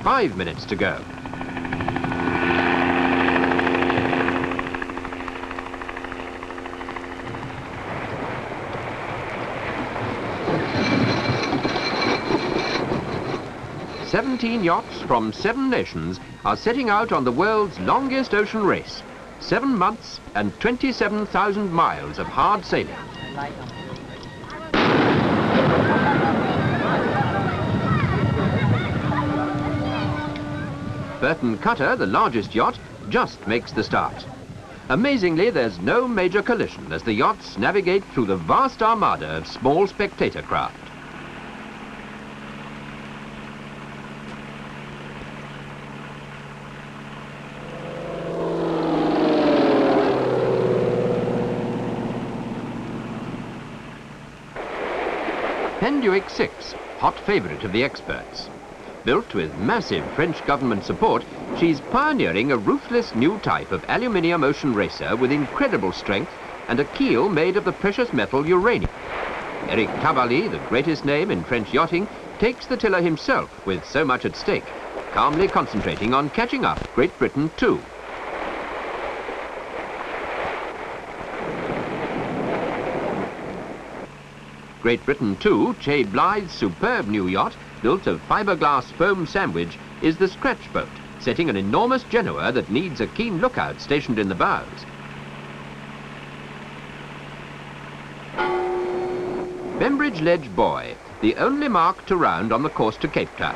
5 minutes to go. "17 yachts from 7 nations are setting out on the world's longest ocean race. 7 months and 27,000 miles of hard sailing." Burton Cutter, the largest yacht, just makes the start. Amazingly, there's no major collision as the yachts navigate through the vast armada of small spectator craft. Penduic 6, hot favourite of the experts. Built with massive French government support, she's pioneering a ruthless new type of aluminium ocean racer with incredible strength and a keel made of the precious metal uranium. Eric Tabarly, the greatest name in French yachting, takes the tiller himself with so much at stake, calmly concentrating on catching up Great Britain too. Great Britain 2, Che Blythe's superb new yacht, built of fiberglass foam sandwich, is the scratch boat, setting an enormous Genoa that needs a keen lookout stationed in the bows. Bembridge Ledge Buoy, the only marked around on the course to Cape Town.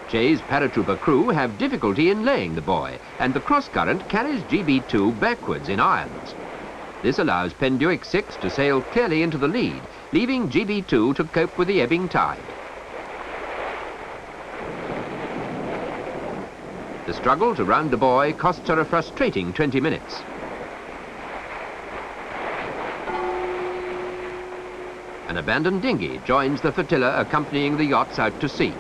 Che's paratrooper crew have difficulty in laying the buoy, and the cross-current carries GB2 backwards in irons. This allows Penduic 6 to sail clearly into the lead, leaving GB2 to cope with the ebbing tide. The struggle to round the buoy costs her a frustrating 20 minutes. An abandoned dinghy joins the flotilla accompanying the yachts out to sea.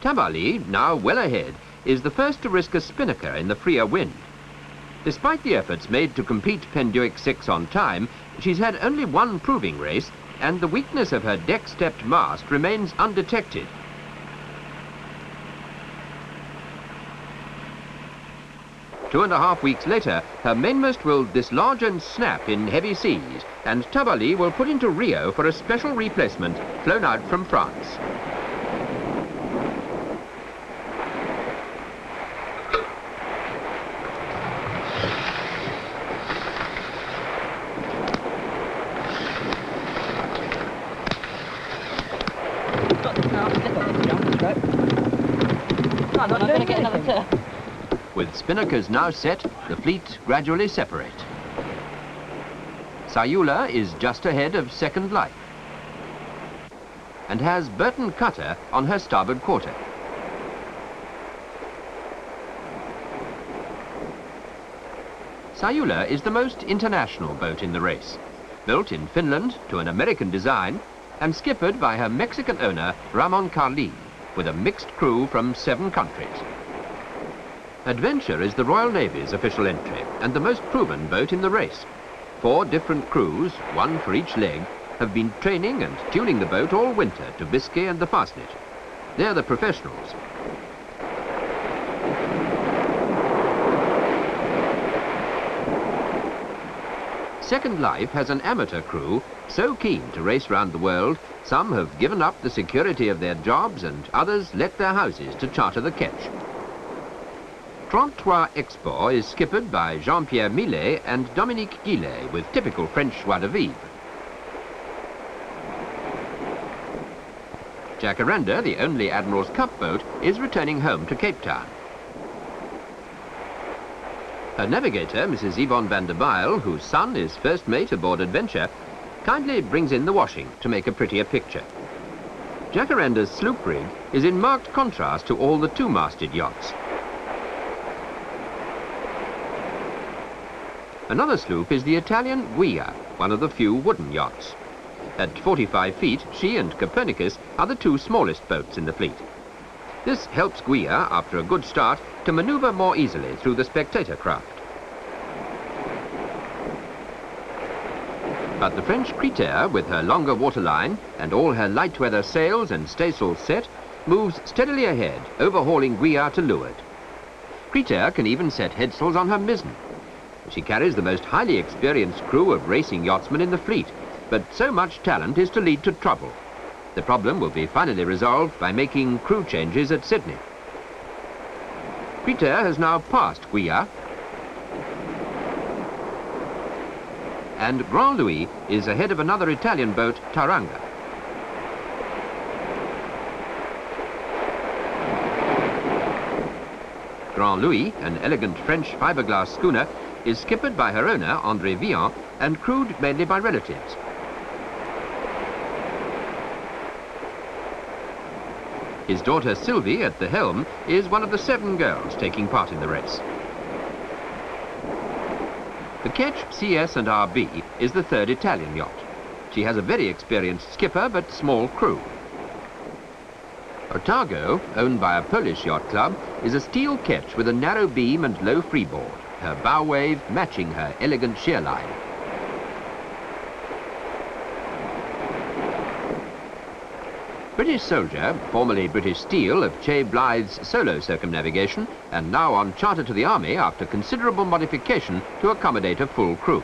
Tabarly, now well ahead, is the first to risk a spinnaker in the freer wind. Despite the efforts made to compete Penduic 6 on time, she's had only one proving race, and the weakness of her deck-stepped mast remains undetected. Two and a half weeks later, her mainmast will dislodge and snap in heavy seas, and Tabarly will put into Rio for a special replacement flown out from France. I'm not going to get another turn. With spinnakers now set, the fleet gradually separate. Sayula is just ahead of Second Life and has Burton Cutter on her starboard quarter. Sayula is the most international boat in the race, built in Finland to an American design and skippered by her Mexican owner, Ramon Carlin, with a mixed crew from 7 countries. Adventure is the Royal Navy's official entry and the most proven boat in the race. 4 different crews, 1 for each leg, have been training and tuning the boat all winter to Biscay and the Fastnet. They're the professionals. Second Life has an amateur crew so keen to race round the world, some have given up the security of their jobs and others let their houses to charter the ketch. 33 Export is skippered by Jean-Pierre Millet and Dominique Guillet with typical French joie de vivre. Jacaranda, the only Admiral's Cup boat, is returning home to Cape Town. Her navigator, Mrs. Yvonne van der Bijl, whose son is first mate aboard Adventure, kindly brings in the washing to make a prettier picture. Jacaranda's sloop rig is in marked contrast to all the 2-masted yachts. Another sloop is the Italian Guia, one of the few wooden yachts. At 45 feet, she and Copernicus are the 2 smallest boats in the fleet. This helps Guia, after a good start, to manoeuvre more easily through the spectator craft. But the French Cretair, with her longer waterline and all her light weather sails and staysails set, moves steadily ahead, overhauling Guiard to leeward. Cretair can even set headsails on her mizzen. She carries the most highly experienced crew of racing yachtsmen in the fleet, but so much talent is to lead to trouble. The problem will be finally resolved by making crew changes at Sydney. Cretair has now passed Guiard, and Grand Louis is ahead of another Italian boat, Taranga. Grand Louis, an elegant French fiberglass schooner, is skippered by her owner, André Vian, and crewed mainly by relatives. His daughter Sylvie, at the helm, is one of the 7 girls taking part in the race. The Ketch CS&RB is the 3rd Italian yacht. She has a very experienced skipper, but small crew. Otago, owned by a Polish yacht club, is a steel ketch with a narrow beam and low freeboard, her bow wave matching her elegant sheer line. British Soldier, formerly British Steel of Che Blythe's solo circumnavigation, and now on charter to the Army after considerable modification to accommodate a full crew.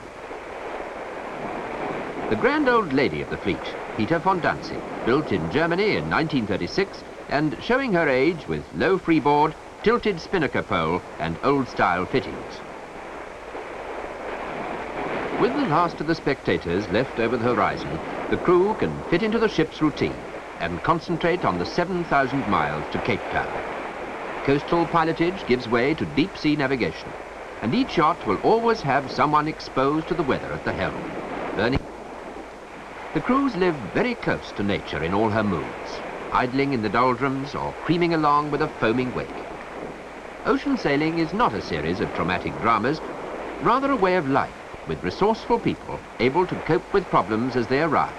The grand old lady of the fleet, Peter von Danzig, built in Germany in 1936 and showing her age with low freeboard, tilted spinnaker pole and old-style fittings. With the last of the spectators left over the horizon, the crew can fit into the ship's routine and concentrate on the 7,000 miles to Cape Town. Coastal pilotage gives way to deep-sea navigation, and each yacht will always have someone exposed to the weather at the helm, learning. The crews live very close to nature in all her moods, idling in the doldrums or creaming along with a foaming wake. Ocean sailing is not a series of traumatic dramas, rather a way of life with resourceful people able to cope with problems as they arise.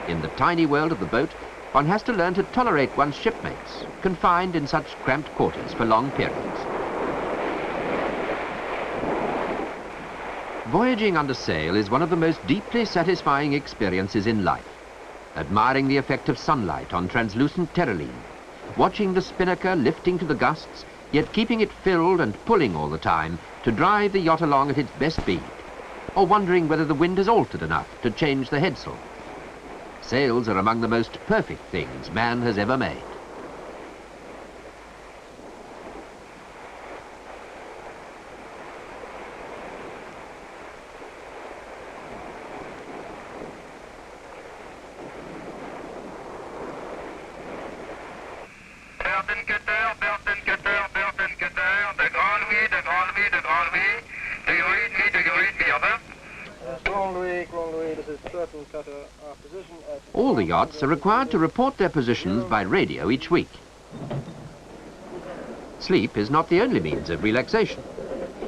In the tiny world of the boat, one has to learn to tolerate one's shipmates, confined in such cramped quarters for long periods. Voyaging under sail is one of the most deeply satisfying experiences in life. Admiring the effect of sunlight on translucent terraline, watching the spinnaker lifting to the gusts, yet keeping it filled and pulling all the time to drive the yacht along at its best speed, or wondering whether the wind has altered enough to change the headsail. Sails are among the most perfect things man has ever made. All the yachts are required to report their positions by radio each week. Sleep is not the only means of relaxation.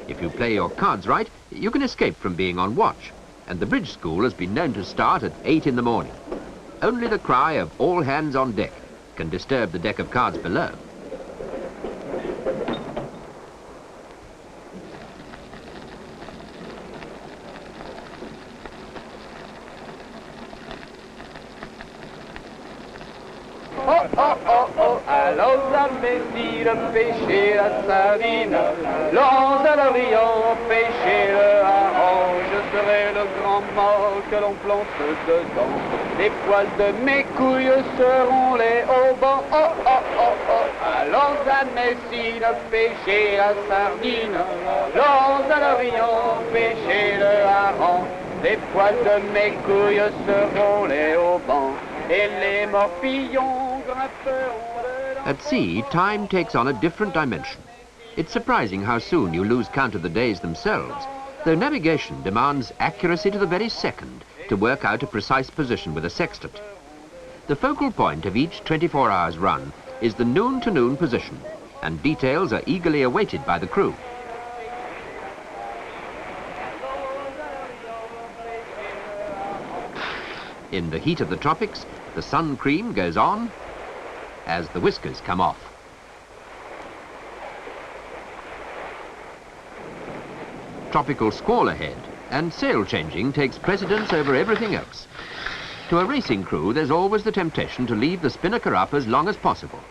If you play your cards right, you can escape from being on watch, and the bridge school has been known to start at 8 in the morning. Only the cry of all hands on deck can disturb the deck of cards below. Oh, oh, oh, oh, allons à Messie, le pêcher la sardine, allons à l'Orient, pêcher le hareng, je serai le grand mât que l'on plante dedans, les poils de mes couilles seront les haubans, oh, oh, oh, oh, allons à Messie, le pêcher la sardine, allons à l'Orient, pêcher le hareng, les poils de mes couilles seront les haubans, et les morpillons. At sea, time takes on a different dimension. It's surprising how soon you lose count of the days themselves, though navigation demands accuracy to the very second to work out a precise position with a sextant. The focal point of each 24 hours run is the noon-to-noon position, and details are eagerly awaited by the crew. In the heat of the tropics, the sun cream goes on as the whiskers come off. Tropical squall ahead, and sail changing takes precedence over everything else. To a racing crew, there's always the temptation to leave the spinnaker up as long as possible.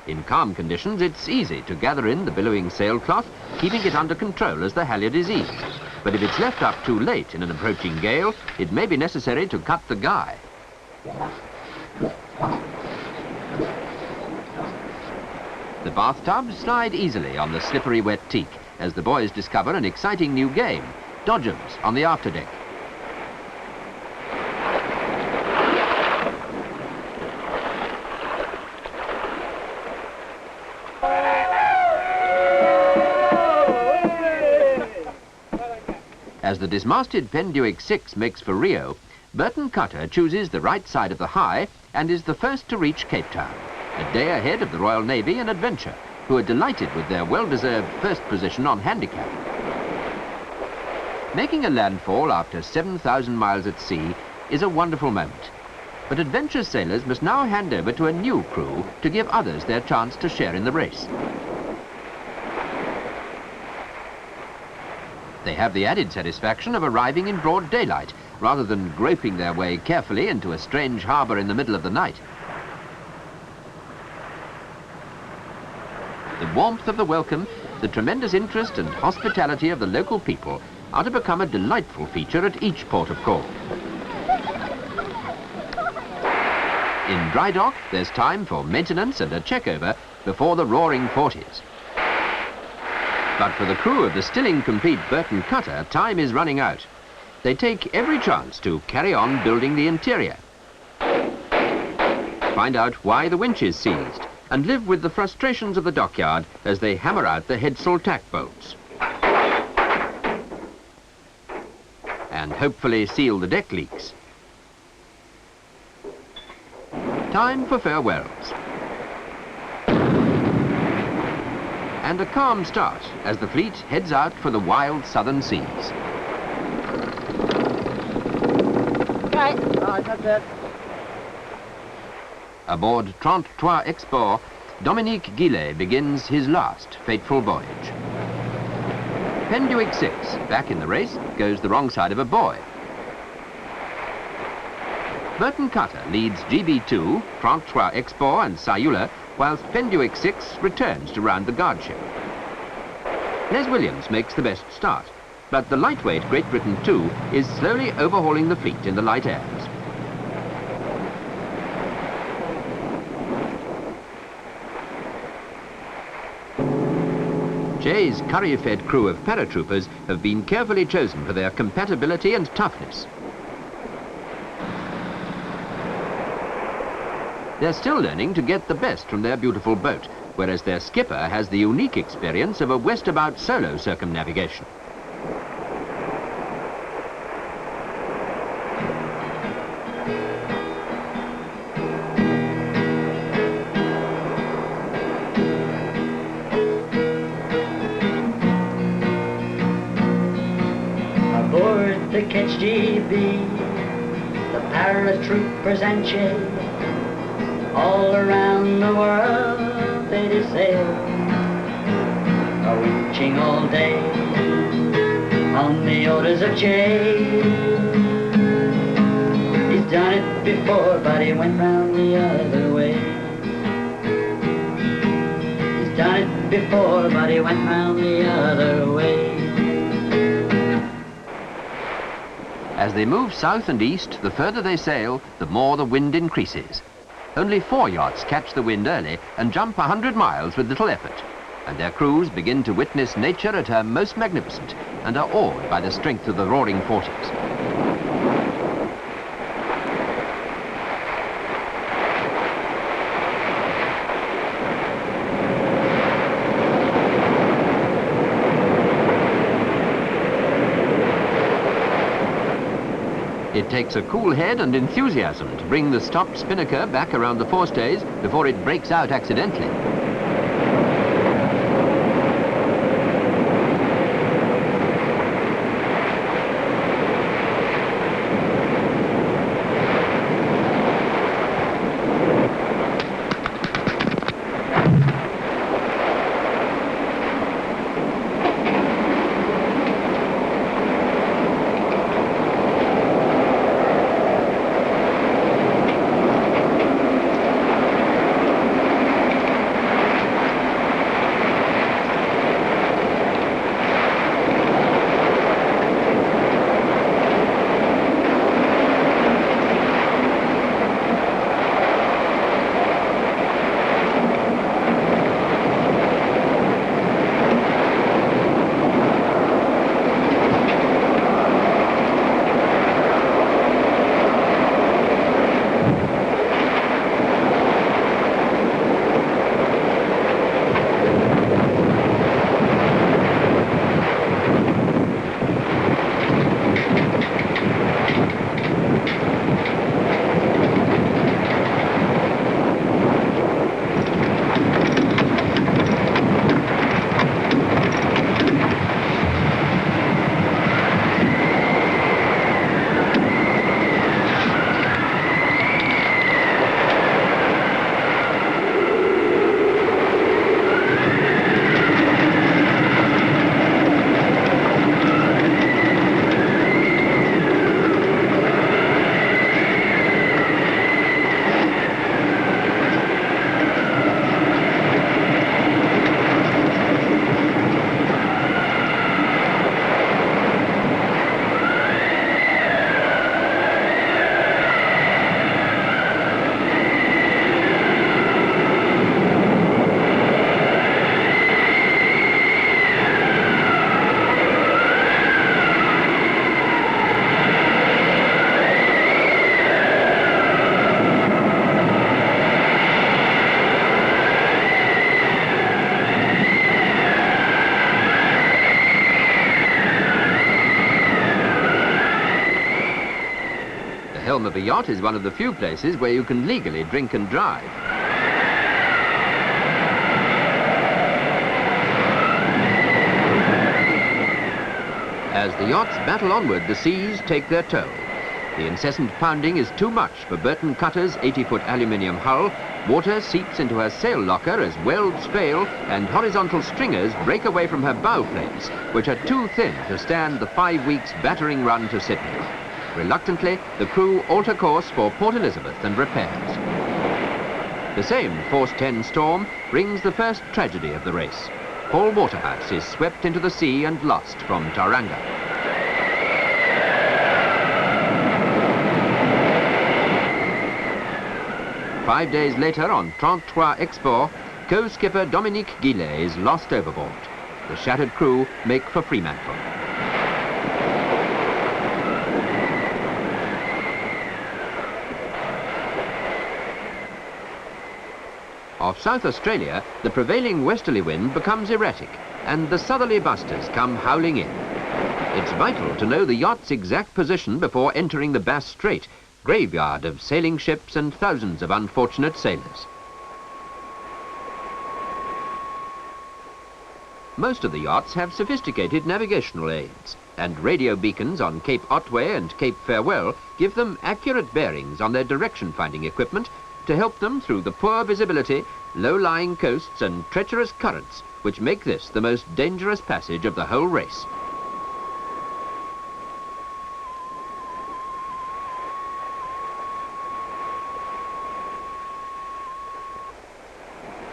In calm conditions, it's easy to gather in the billowing sailcloth, keeping it under control as the halyard is eased. But if it's left up too late in an approaching gale, it may be necessary to cut the guy. The bathtubs slide easily on the slippery wet teak as the boys discover an exciting new game, dodgems on the afterdeck. As the dismasted Penduick 6 makes for Rio, Burton Cutter chooses the right side of the High and is the first to reach Cape Town, a day ahead of the Royal Navy and Adventure, who are delighted with their well-deserved first position on handicap. Making a landfall after 7,000 miles at sea is a wonderful moment, but Adventure sailors must now hand over to a new crew to give others their chance to share in the race. They have the added satisfaction of arriving in broad daylight, rather than groping their way carefully into a strange harbour in the middle of the night. The warmth of the welcome, the tremendous interest and hospitality of the local people are to become a delightful feature at each port of call. In dry dock, there's time for maintenance and a check-over before the roaring 40s. But for the crew of the still incomplete Burton Cutter, time is running out. They take every chance to carry on building the interior, find out why the winch is seized, and live with the frustrations of the dockyard as they hammer out the headsail tack bolts. And hopefully seal the deck leaks. Time for farewells. And a calm start as the fleet heads out for the wild southern seas. Right, that's it. Aboard 33 Export, Dominique Guillet begins his last fateful voyage. Penduick 6, back in the race, goes the wrong side of a buoy. Burton Cutter leads GB2, 33 Export and Sayula, whilst Penduick 6 returns to round the guardship. Les Williams makes the best start, but the lightweight Great Britain 2 is slowly overhauling the fleet in the light airs. Jay's curry-fed crew of paratroopers have been carefully chosen for their compatibility and toughness. They're still learning to get the best from their beautiful boat, whereas their skipper has the unique experience of a westabout solo circumnavigation. Aboard the Ketch GB, the paratroopers and Jay, all around the world they do sail, winching all day on the orders of Jay. He's done it before, but he went round the other way. He's done it before, but he went round the other way. As they move south and east, the further they sail, the more the wind increases. Only 4 yachts catch the wind early and jump 100 miles with little effort, and their crews begin to witness nature at her most magnificent and are awed by the strength of the roaring 40s. It takes a cool head and enthusiasm to bring the stopped spinnaker back around the forestays before it breaks out accidentally. of a yacht is one of the few places where you can legally drink and drive. As the yachts battle onward, the seas take their toll. The incessant pounding is too much for Burton Cutter's 80-foot aluminium hull. Water seeps into her sail locker as welds fail and horizontal stringers break away from her bow plates, which are too thin to stand the 5 weeks battering run to Sydney. Reluctantly, the crew alter course for Port Elizabeth and repairs. The same Force 10 storm brings the first tragedy of the race. Paul Waterhouse is swept into the sea and lost from Tauranga. Five days later, on 33 Export, co-skipper Dominique Guillet is lost overboard. The shattered crew make for Fremantle. Off South Australia, the prevailing westerly wind becomes erratic, and the southerly busters come howling in. It's vital to know the yacht's exact position before entering the Bass Strait, graveyard of sailing ships and thousands of unfortunate sailors. Most of the yachts have sophisticated navigational aids, and radio beacons on Cape Otway and Cape Farewell give them accurate bearings on their direction-finding equipment to help them through the poor visibility, low-lying coasts and treacherous currents which make this the most dangerous passage of the whole race.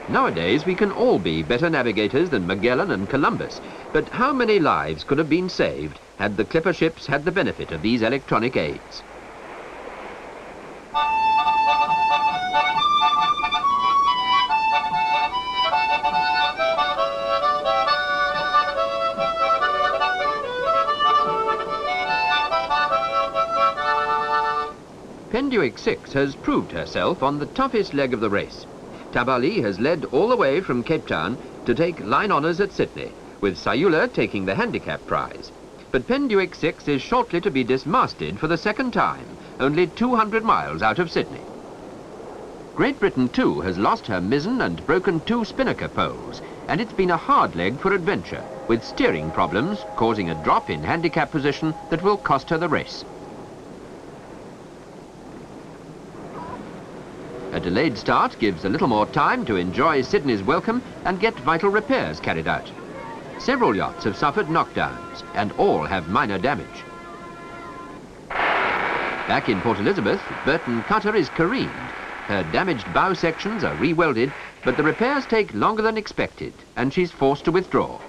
Nowadays, we can all be better navigators than Magellan and Columbus, but how many lives could have been saved had the clipper ships had the benefit of these electronic aids? Penduick 6 has proved herself on the toughest leg of the race. Tabali has led all the way from Cape Town to take line honours at Sydney, with Sayula taking the handicap prize. But Penduick 6 is shortly to be dismasted for the second time, only 200 miles out of Sydney. Great Britain too has lost her mizzen and broken 2 spinnaker poles, and it's been a hard leg for adventure, with steering problems causing a drop in handicap position that will cost her the race. A delayed start gives a little more time to enjoy Sydney's welcome and get vital repairs carried out. Several yachts have suffered knockdowns, and all have minor damage. Back in Port Elizabeth, Burton Cutter is careened. Her damaged bow sections are re-welded, but the repairs take longer than expected, and she's forced to withdraw.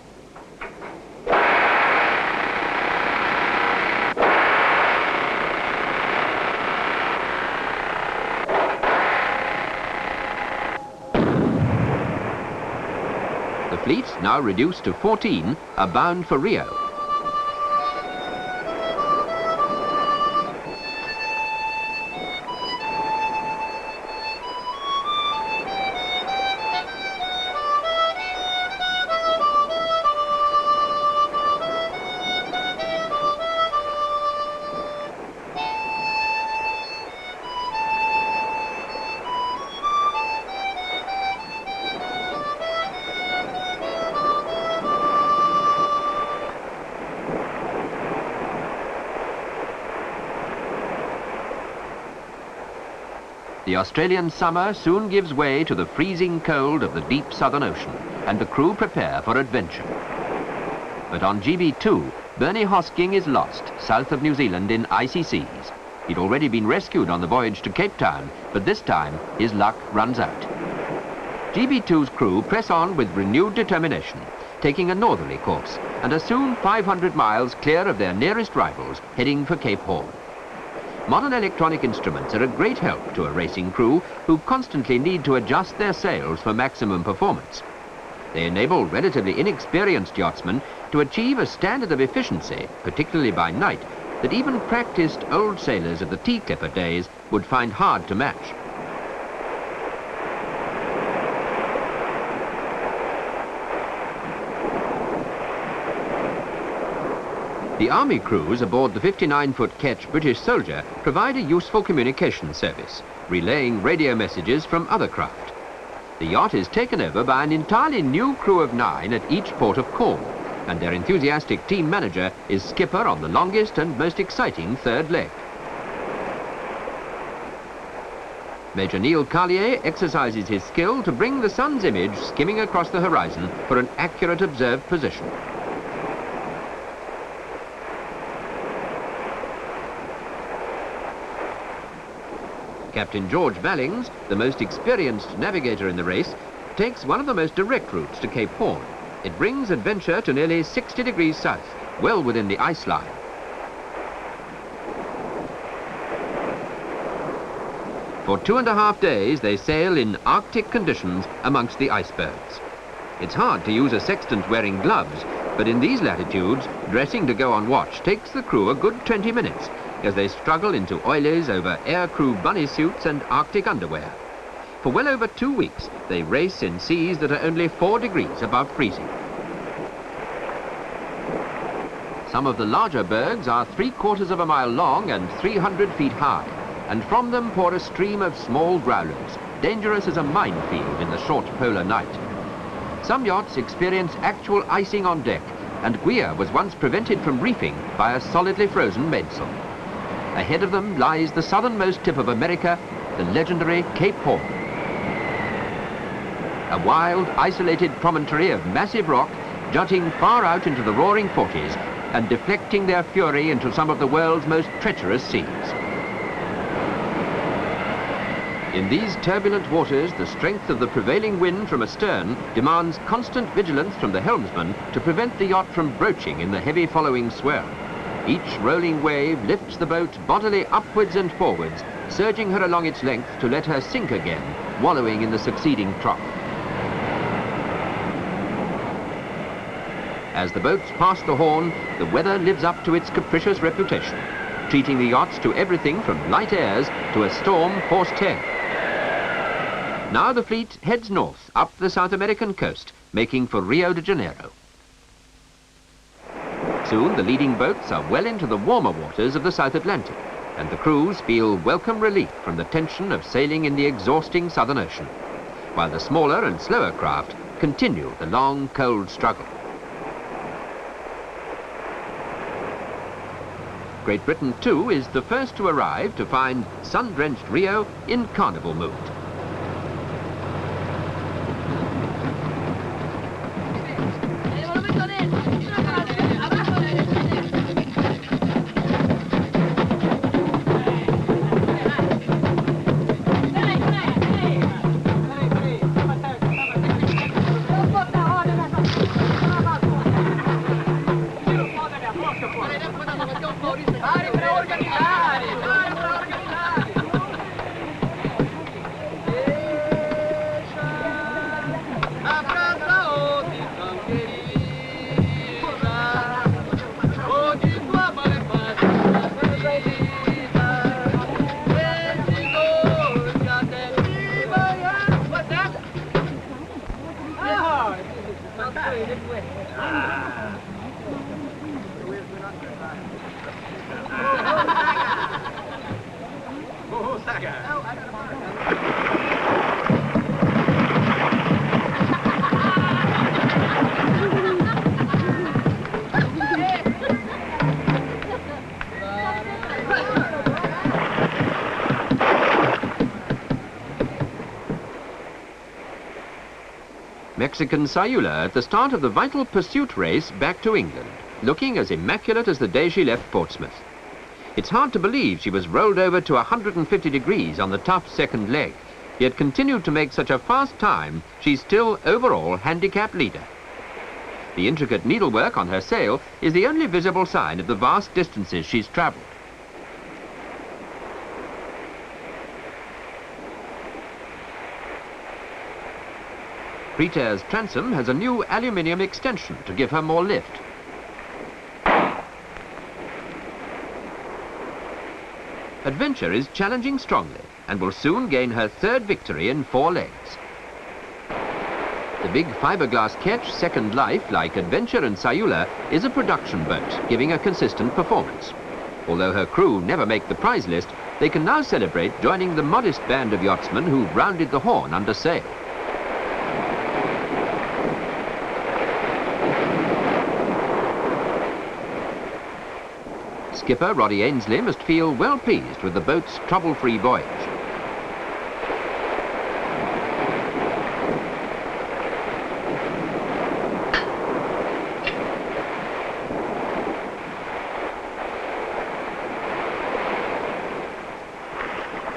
The fleet, now reduced to 14, are bound for Rio. The Australian summer soon gives way to the freezing cold of the deep Southern Ocean, and the crew prepare for adventure. But on GB2, Bernie Hosking is lost south of New Zealand in icy seas. He'd already been rescued on the voyage to Cape Town, but this time his luck runs out. GB2's crew press on with renewed determination, taking a northerly course, and are soon 500 miles clear of their nearest rivals, heading for Cape Horn. Modern electronic instruments are a great help to a racing crew who constantly need to adjust their sails for maximum performance. They enable relatively inexperienced yachtsmen to achieve a standard of efficiency, particularly by night, that even practiced old sailors of the tea-clipper days would find hard to match. The army crews aboard the 59-foot ketch British Soldier provide a useful communication service, relaying radio messages from other craft. The yacht is taken over by an entirely new crew of 9 at each port of call, and their enthusiastic team manager is skipper on the longest and most exciting third leg. Major Neil Carlier exercises his skill to bring the sun's image skimming across the horizon for an accurate observed position. Captain George Ballings, the most experienced navigator in the race, takes one of the most direct routes to Cape Horn. It brings Adventure to nearly 60 degrees south, well within the ice line. For 2.5 days, they sail in Arctic conditions amongst the icebergs. It's hard to use a sextant wearing gloves, but in these latitudes, dressing to go on watch takes the crew a good 20 minutes, as they struggle into oilies over aircrew bunny suits and Arctic underwear. For well over 2 weeks, they race in seas that are only 4 degrees above freezing. Some of the larger bergs are 3/4 of a mile long and 300 feet high, and from them pour a stream of small growlers, dangerous as a minefield in the short polar night. Some yachts experience actual icing on deck, and Guia was once prevented from reefing by a solidly frozen mainsail. Ahead of them lies the southernmost tip of America, the legendary Cape Horn. A wild, isolated promontory of massive rock jutting far out into the roaring 40s and deflecting their fury into some of the world's most treacherous seas. In these turbulent waters, the strength of the prevailing wind from astern demands constant vigilance from the helmsman to prevent the yacht from broaching in the heavy following swell. Each rolling wave lifts the boat bodily upwards and forwards, surging her along its length to let her sink again, wallowing in the succeeding trough. As the boats pass the Horn, the weather lives up to its capricious reputation, treating the yachts to everything from light airs to a storm forced tail. Now the fleet heads north up the South American coast, making for Rio de Janeiro. Soon the leading boats are well into the warmer waters of the South Atlantic, and the crews feel welcome relief from the tension of sailing in the exhausting Southern Ocean, while the smaller and slower craft continue the long, cold struggle. Great Britain, too, is the first to arrive to find sun-drenched Rio in carnival mood. Mexican Sayula at the start of the vital pursuit race back to England, looking as immaculate as the day she left Portsmouth. It's hard to believe she was rolled over to 150 degrees on the tough second leg, yet continued to make such a fast time, she's still overall handicap leader. The intricate needlework on her sail is the only visible sign of the vast distances she's travelled. Preter's transom has a new aluminium extension to give her more lift. Adventure is challenging strongly and will soon gain her third victory in 4 legs. The big fiberglass ketch Second Life, like Adventure and Sayula, is a production boat, giving a consistent performance. Although her crew never make the prize list, they can now celebrate joining the modest band of yachtsmen who've rounded the Horn under sail. Skipper Roddy Ainsley must feel well pleased with the boat's trouble-free voyage.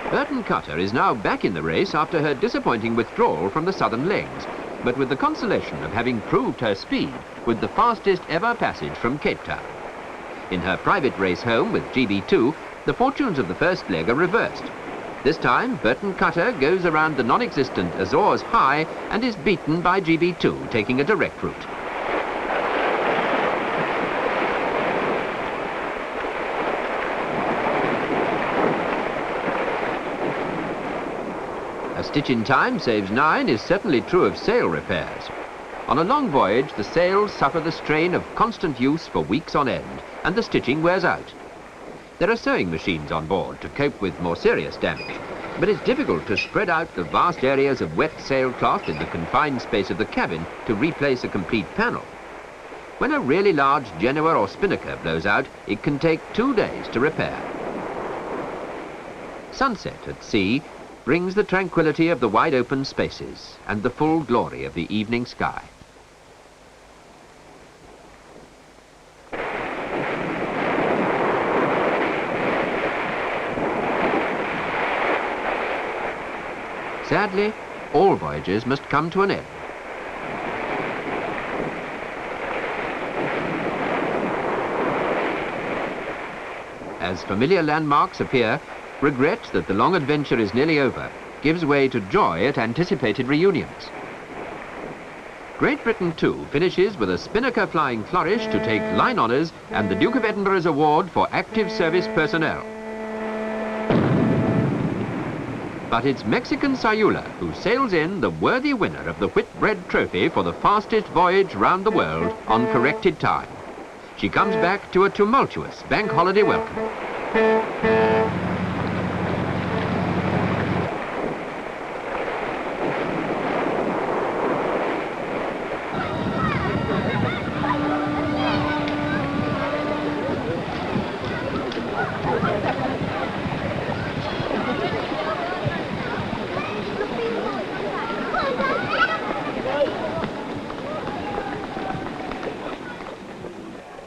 Burton Cutter is now back in the race after her disappointing withdrawal from the southern legs, but with the consolation of having proved her speed with the fastest ever passage from Cape Town. In her private race home with GB2, the fortunes of the first leg are reversed. This time, Burton Cutter goes around the non-existent Azores High and is beaten by GB2, taking a direct route. A stitch in time saves 9 is certainly true of sail repairs. On a long voyage, the sails suffer the strain of constant use for weeks on end, and the stitching wears out. There are sewing machines on board to cope with more serious damage, but it's difficult to spread out the vast areas of wet sailcloth in the confined space of the cabin to replace a complete panel. When a really large Genoa or spinnaker blows out, it can take 2 days to repair. Sunset at sea brings the tranquility of the wide open spaces and the full glory of the evening sky. Sadly, all voyages must come to an end. As familiar landmarks appear, regret that the long adventure is nearly over gives way to joy at anticipated reunions. Great Britain, too, finishes with a spinnaker flying flourish to take line honours and the Duke of Edinburgh's award for active service personnel. But it's Mexican Sayula who sails in the worthy winner of the Whitbread Trophy for the fastest voyage round the world on corrected time. She comes back to a tumultuous bank holiday welcome.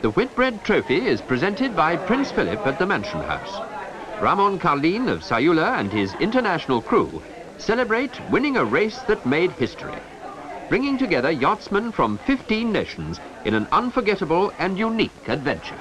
The Whitbread Trophy is presented by Prince Philip at the Mansion House. Ramon Carlin of Sayula and his international crew celebrate winning a race that made history, bringing together yachtsmen from 15 nations in an unforgettable and unique adventure.